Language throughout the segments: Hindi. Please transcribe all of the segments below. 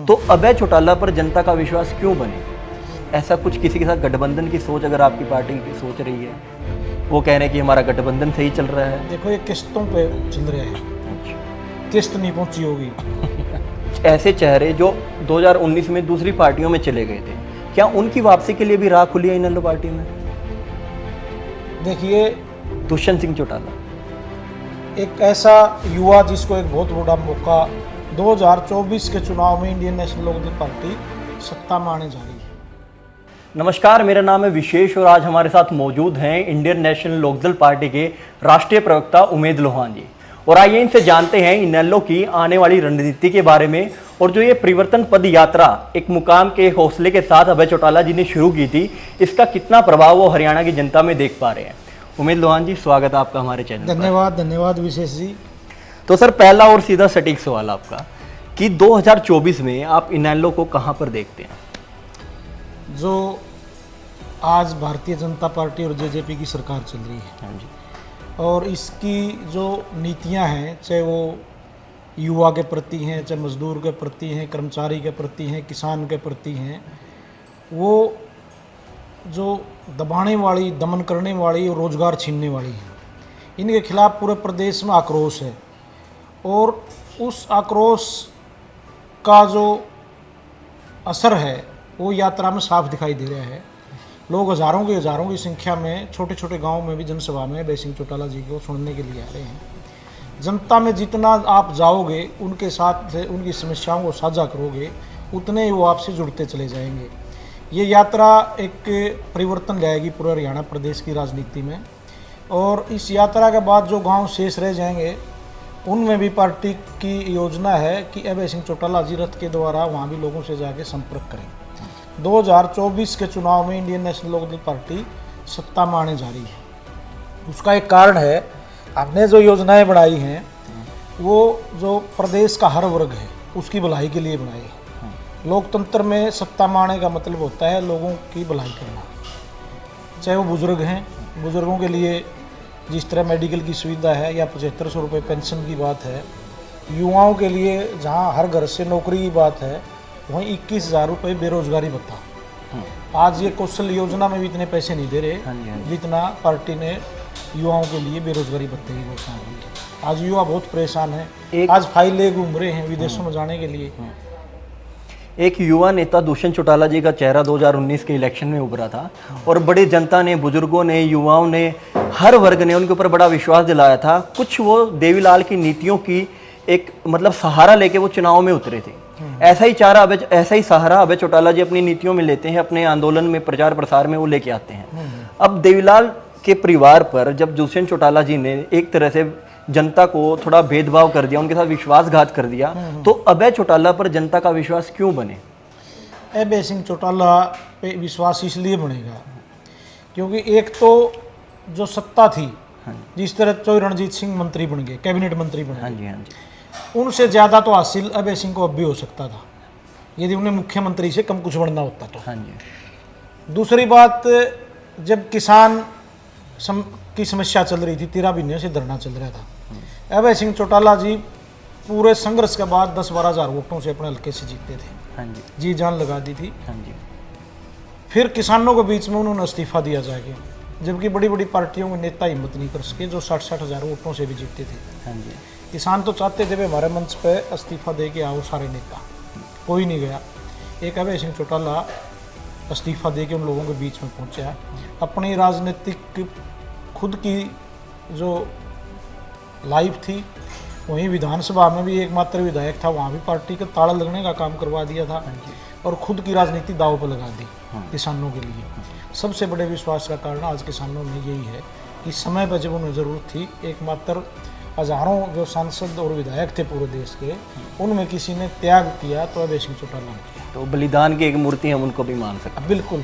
तो अभय चौटाला पर जनता का विश्वास क्यों बने? ऐसा कुछ किसी के साथ गठबंधन की सोच अगर आपकी पार्टी की सोच रही है, वो कह रहे हैं कि हमारा गठबंधन सही चल रहा है। देखो ये किस्तों पे चल रहा है, किस्त नहीं पहुंची होगी। ऐसे चेहरे जो 2019 में दूसरी पार्टियों में चले गए थे, क्या उनकी वापसी के लिए भी राह खुली है इनेलो पार्टी में? देखिए दुष्यंत सिंह चौटाला एक ऐसा युवा जिसको एक बहुत बड़ा मौका 2024 के चुनाव में इंडियन नेशनल लोकदल पार्टी सत्ता में आने जा रही है। नमस्कार, मेरा नाम है विशेष और आज हमारे साथ मौजूद हैं इंडियन नेशनल लोकदल पार्टी के राष्ट्रीय प्रवक्ता उमेद लोहान जी। और आइए इनसे जानते हैं इनेलो की आने वाली रणनीति के बारे में और जो ये परिवर्तन पद यात्रा एक मुकाम के हौसले के साथ अभय चौटाला जी ने शुरू की थी, इसका कितना प्रभाव वो हरियाणा की जनता में देख पा रहे हैं। उमेद लोहान जी, स्वागत है आपका हमारे चैनल। धन्यवाद विशेष जी। तो सर, पहला और सीधा सटीक सवाल आपका कि 2024 में आप इनेलो को कहां पर देखते हैं? जो आज भारतीय जनता पार्टी और जेजेपी की सरकार चल रही है, हाँ जी, और इसकी जो नीतियां हैं, चाहे वो युवा के प्रति हैं, चाहे मजदूर के प्रति हैं, कर्मचारी के प्रति हैं, किसान के प्रति हैं, वो जो दबाने वाली, दमन करने वाली और रोजगार छीनने वाली हैं, इनके खिलाफ पूरे प्रदेश में आक्रोश है। और उस आक्रोश का जो असर है वो यात्रा में साफ दिखाई दे रहा है। लोग हज़ारों की संख्या में छोटे छोटे गांव में भी जनसभा में अभय सिंह चौटाला जी को सुनने के लिए आ रहे हैं। जनता में जितना आप जाओगे, उनके साथ उनकी समस्याओं को साझा करोगे, उतने ही वो आपसे जुड़ते चले जाएंगे। ये यात्रा एक परिवर्तन लाएगी पूरे हरियाणा प्रदेश की राजनीति में। और इस यात्रा के बाद जो गांव शेष रह जाएंगे, उनमें भी पार्टी की योजना है कि अभय सिंह चौटाला जी रथ के द्वारा वहाँ भी लोगों से जाके संपर्क करें। 2024 के चुनाव में इंडियन नेशनल लोकदल पार्टी सत्ता में आने जा रही है। उसका एक कारण है, आपने जो योजनाएं बनाई हैं वो जो प्रदेश का हर वर्ग है उसकी भलाई के लिए बनाई है। लोकतंत्र में सत्ता में आने का मतलब होता है लोगों की भलाई करना। चाहे वो बुजुर्ग हैं, बुजुर्गों के लिए जिस तरह मेडिकल की सुविधा है या 7500 रुपये पेंशन की बात है, युवाओं के लिए जहां हर घर से नौकरी की बात है, वहीं 21,000 रुपये बेरोजगारी भत्ता। आज ये कौशल योजना में भी इतने पैसे नहीं दे रहे जितना पार्टी ने युवाओं के लिए बेरोजगारी भत्ते की घोषणा की है। आज युवा बहुत परेशान है, आज फाइल ले घूम रहे हैं विदेशों में जाने के लिए। एक युवा नेता दुष्यंत चौटाला जी का चेहरा 2019 के इलेक्शन में उभरा था और बड़ी जनता ने, बुजुर्गों ने, युवाओं ने, हर वर्ग ने उनके ऊपर बड़ा विश्वास दिलाया था। कुछ वो देवीलाल की नीतियों की एक सहारा लेके वो चुनाव में उतरे थे। ऐसा ही सहारा अभय चौटाला जी अपनी नीतियों में लेते हैं, अपने आंदोलन में, प्रचार प्रसार में वो लेके आते हैं। अब देवीलाल के परिवार पर जब दुष्यंत चौटाला जी ने एक तरह से जनता को थोड़ा भेदभाव कर दिया, उनके साथ विश्वासघात कर दिया, तो अभय चौटाला पर जनता का विश्वास क्यों बने? अभय सिंह चौटाला पे विश्वास इसलिए बनेगा क्योंकि एक तो जो सत्ता थी, जिस तरह चौधरी रणजीत सिंह मंत्री बन गए, कैबिनेट मंत्री बन गए, उनसे ज़्यादा तो हासिल अभय सिंह को अब भी हो सकता था यदि उन्हें मुख्यमंत्री से कम कुछ बनना होता तो। दूसरी बात, जब किसान की समस्या चल रही थी, 13 महीने से धरना चल रहा था, अभय सिंह चौटाला जी पूरे संघर्ष के बाद 10-12 हज़ार वोटों से अपने हल्के से जीते थे, जी जान लगा दी थी। फिर किसानों के बीच में उन्होंने इस्तीफा दिया जाके, जबकि बड़ी बड़ी पार्टियों के नेता हिम्मत नहीं कर सके जो 60-60 हज़ार वोटों से भी जीतते थे। किसान तो चाहते थे वे हमारे मंच पे इस्तीफा दे के आओ सारे नेता, कोई नहीं गया। एक अभय सिंह चौटाला इस्तीफा दे के उन लोगों के बीच में पहुंचा। अपनी राजनीतिक खुद की जो लाइफ थी, वहीं विधानसभा में भी एकमात्र विधायक था, वहाँ भी पार्टी का ताला लगने का काम करवा दिया था और खुद की राजनीति दाव पर लगा दी किसानों के लिए। सबसे बड़े विश्वास का कारण आज किसानों में यही है कि समय पर जब उन्हें ज़रूरत थी, एकमात्र हज़ारों जो सांसद और विधायक थे पूरे देश के, उनमें किसी ने त्याग किया तो अभय सिंह चौटाला ने किया। तो बलिदान की एक मूर्ति हम उनको भी मान सकते हैं। बिल्कुल।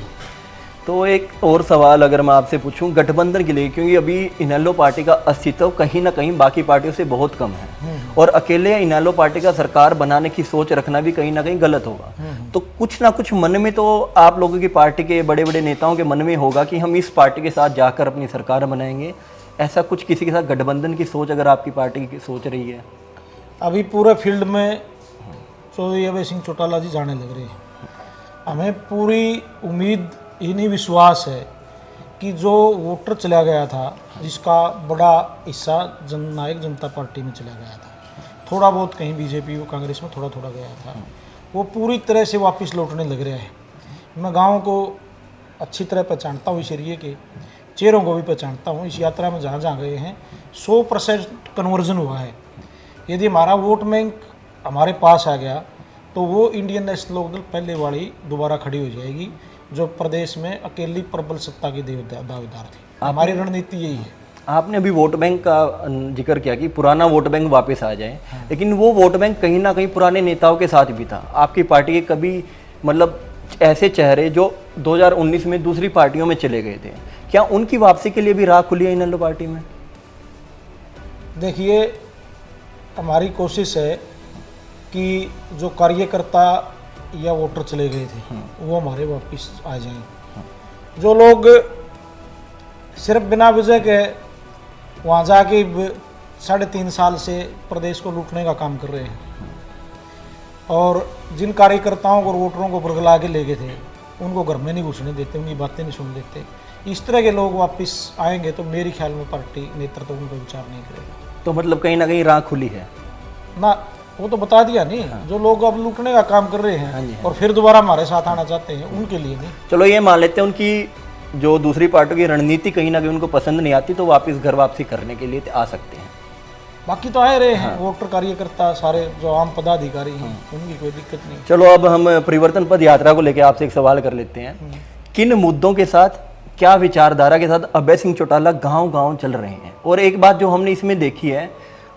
तो एक और सवाल अगर मैं आपसे पूछूं गठबंधन के लिए, क्योंकि अभी इनेलो पार्टी का अस्तित्व कहीं ना कहीं बाकी पार्टियों से बहुत कम है और अकेले इनेलो पार्टी का सरकार बनाने की सोच रखना भी कहीं ना कहीं गलत होगा। तो कुछ ना कुछ मन में तो आप लोगों की पार्टी के बड़े बड़े नेताओं के मन में होगा कि हम इस पार्टी के साथ जाकर अपनी सरकार बनाएंगे। ऐसा कुछ किसी के साथ गठबंधन की सोच अगर आपकी पार्टी की सोच रही है? अभी पूरे फील्ड में चौधरी अभय सिंह चौटाला जी जाने लग रहे हैं। हमें पूरी उम्मीद ही नहीं विश्वास है कि जो वोटर चला गया था, जिसका बड़ा हिस्सा जननायक जनता पार्टी में चला गया था, थोड़ा बहुत कहीं बीजेपी और कांग्रेस में थोड़ा थोड़ा गया था, वो पूरी तरह से वापस लौटने लग रहा है। मैं गाँव को अच्छी तरह पहचानता हूँ, इस एरिए के चेहरों को भी पहचानता हूँ। इस यात्रा में जहाँ जहाँ गए हैं 100% कन्वर्जन हुआ है। यदि हमारा वोट बैंक हमारे पास आ गया तो वो इंडियन नेशनल लोकदल पहले वाली दोबारा खड़ी हो जाएगी, जो प्रदेश में अकेली प्रबल सत्ता की दावेदार थी। हमारी रणनीति यही है। आपने अभी वोट बैंक का जिक्र किया कि पुराना वोट बैंक वापस आ जाए, लेकिन वो वोट बैंक कहीं ना कहीं पुराने नेताओं के साथ भी था। आपकी पार्टी के कभी मतलब ऐसे चेहरे जो 2019 में दूसरी पार्टियों में चले गए थे, क्या उनकी वापसी के लिए भी राह खुली है इनेलो पार्टी में? देखिए, हमारी कोशिश है कि जो कार्यकर्ता या वोटर चले गए थे वो हमारे वापस आ जाएं। जो लोग सिर्फ बिना वजह के वहाँ जाके 3.5 साल से प्रदेश को लूटने का काम कर रहे हैं, और जिन कार्यकर्ताओं को और वोटरों को बरगला के ले गए थे उनको घर में नहीं घुसने देते, उनकी बातें नहीं सुन देते, इस तरह के लोग वापस आएंगे तो मेरे ख्याल में पार्टी नेतृत्व उनको विचार नहीं करेगा। तो मतलब कहीं ना कहीं राह खुली है ना, वो तो बता दिया नहीं। जो लोग अब लूटने का काम कर रहे हैं और फिर दोबारा हमारे साथ आना चाहते हैं, उनके लिए नहीं। चलो ये मान लेते हैं उनकी जो दूसरी पार्टियों की रणनीति कहीं ना कहीं उनको पसंद नहीं आती, तो वापस घर वापसी करने के लिए आ सकते हैं। बाकी तो आ रहे हैं वोटर कार्यकर्ता सारे जो आम पदाधिकारी हैं, उनकी कोई दिक्कत नहीं। चलो अब हम परिवर्तन पद यात्रा को लेकर आपसे एक सवाल कर लेते हैं। किन मुद्दों के साथ, क्या विचारधारा के साथ अभय सिंह चौटाला गांव-गांव चल रहे हैं? और एक बात जो हमने इसमें देखी है,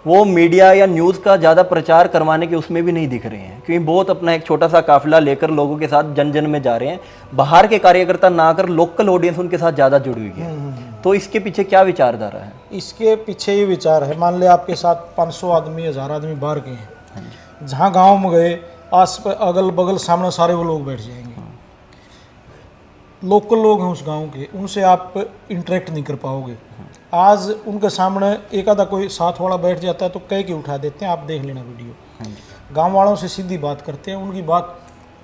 वो मीडिया या न्यूज़ का ज़्यादा प्रचार करवाने के उसमें भी नहीं दिख रहे हैं, क्योंकि बहुत अपना एक छोटा सा काफिला लेकर लोगों के साथ जन जन में जा रहे हैं। बाहर के कार्यकर्ता ना आकर लोकल ऑडियंस उनके साथ ज़्यादा जुड़ी हुई है। तो इसके पीछे क्या विचारधारा है? इसके पीछे ये विचार है, मान ले आपके साथ 500 आदमी 1000 आदमी बाहर के हैं, जहाँ गाँव में गए आस अगल बगल सामने सारे वो लोग बैठ जाएंगे। लोकल लोग हैं उस गांव के, उनसे आप इंटरेक्ट नहीं कर पाओगे। आज उनके सामने एक आधा कोई साथ वाला बैठ जाता है तो कह के उठा देते हैं, आप देख लेना वीडियो। गांव वालों से सीधी बात करते हैं, उनकी बात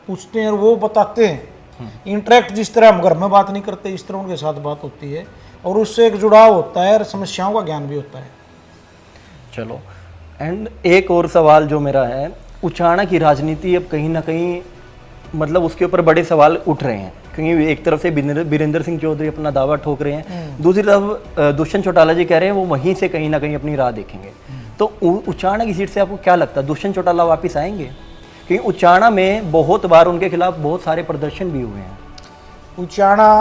पूछते हैं और वो बताते हैं। इंटरेक्ट जिस तरह हम घर में बात नहीं करते, इस तरह उनके साथ बात होती है और उससे एक जुड़ाव होता है और समस्याओं का ज्ञान भी होता है। चलो, एंड एक और सवाल जो मेरा है, उचाना की राजनीति अब कहीं ना कहीं मतलब उसके ऊपर बड़े सवाल उठ रहे हैं, क्योंकि एक तरफ से बीरेंद्र सिंह चौधरी अपना दावा ठोक रहे हैं, दूसरी तरफ दुष्यंत चौटाला जी कह रहे हैं वो वहीं से कहीं ना कहीं अपनी राह देखेंगे। तो उचाना की सीट से आपको क्या लगता है, दुष्यंत चौटाला वापस आएंगे? क्योंकि उचाना में बहुत बार उनके खिलाफ बहुत सारे प्रदर्शन भी हुए हैं। उचाना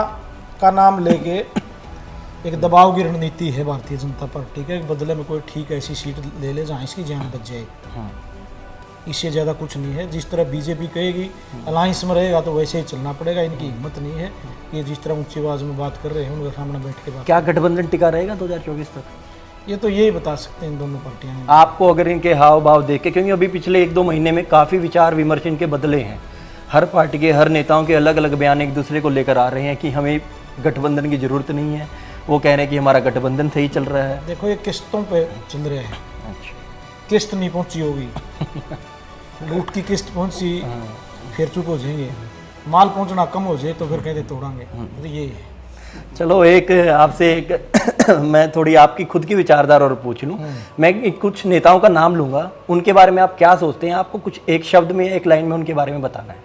का नाम लेके एक दबाव की रणनीति है भारतीय जनता पार्टी का, एक बदले में कोई ठीक ऐसी सीट ले ले जहाँ इसकी जान बच जाए। इससे ज़्यादा कुछ नहीं है। जिस तरह बीजेपी कहेगी अलायंस में रहेगा तो वैसे ही चलना पड़ेगा। इनकी हिम्मत नहीं है, ये जिस तरह ऊंची आवाज़ में बात कर रहे हैं उनके सामने बैठ के बात। क्या गठबंधन टिका रहेगा 2024 तक? ये तो यही बता सकते हैं इन दोनों पार्टियां। आपको अगर इनके हाव भाव देख के, क्योंकि अभी पिछले 1-2 महीने में काफ़ी विचार विमर्श इनके बदले हैं, हर पार्टी के हर नेताओं के अलग अलग बयान एक दूसरे को लेकर आ रहे हैं कि हमें गठबंधन की ज़रूरत नहीं है, वो कह रहे हैं कि हमारा गठबंधन सही चल रहा है। देखो ये किस्तों पे चल रहे हैं। अच्छा, किस्त नहीं पहुंची होगी लूट की किस्त पहुंची फिर चुप हो जाएंगे, माल पहुंचना कम हो जाए तो फिर कहते तोड़ांगे। तो ये है। चलो एक आपसे एक मैं थोड़ी आपकी खुद की विचारधारा और पूछ लूँ। मैं कुछ नेताओं का नाम लूँगा, उनके बारे में आप क्या सोचते हैं? आपको कुछ एक शब्द में, एक लाइन में उनके बारे में बताना है।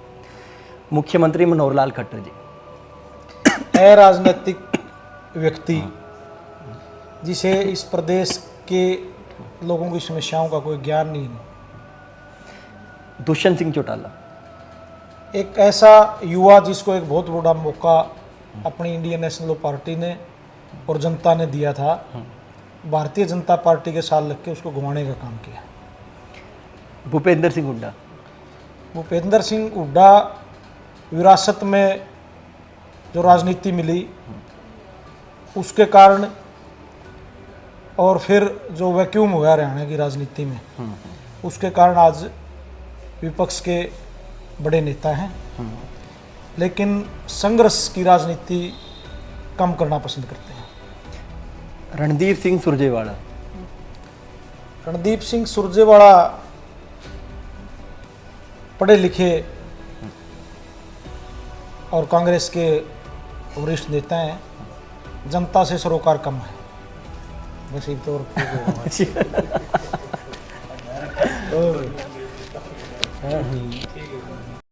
मुख्यमंत्री मनोहर लाल खट्टर जी, अराजनीतिक व्यक्ति जिसे इस प्रदेश के लोगों की समस्याओं का कोई ज्ञान नहीं है। दुष्यंत सिंह चौटाला, एक ऐसा युवा जिसको एक बहुत बड़ा मौका अपनी इंडियन नेशनल पार्टी ने और जनता ने दिया था, भारतीय जनता पार्टी के साथ लग के उसको घुमाने का काम किया। भूपेंद्र सिंह हुड्डा, भूपेंद्र सिंह हुड्डा विरासत में जो राजनीति मिली उसके कारण और फिर जो वैक्यूम हुआ हरियाणा की राजनीति में, उसके कारण आज विपक्ष के बड़े नेता हैं, लेकिन संघर्ष की राजनीति कम करना पसंद करते हैं। रणदीप सिंह सुरजेवाला, रणदीप सिंह सुरजेवाला पढ़े लिखे और कांग्रेस के वरिष्ठ नेता हैं, जनता से सरोकार कम है। बस एक तो और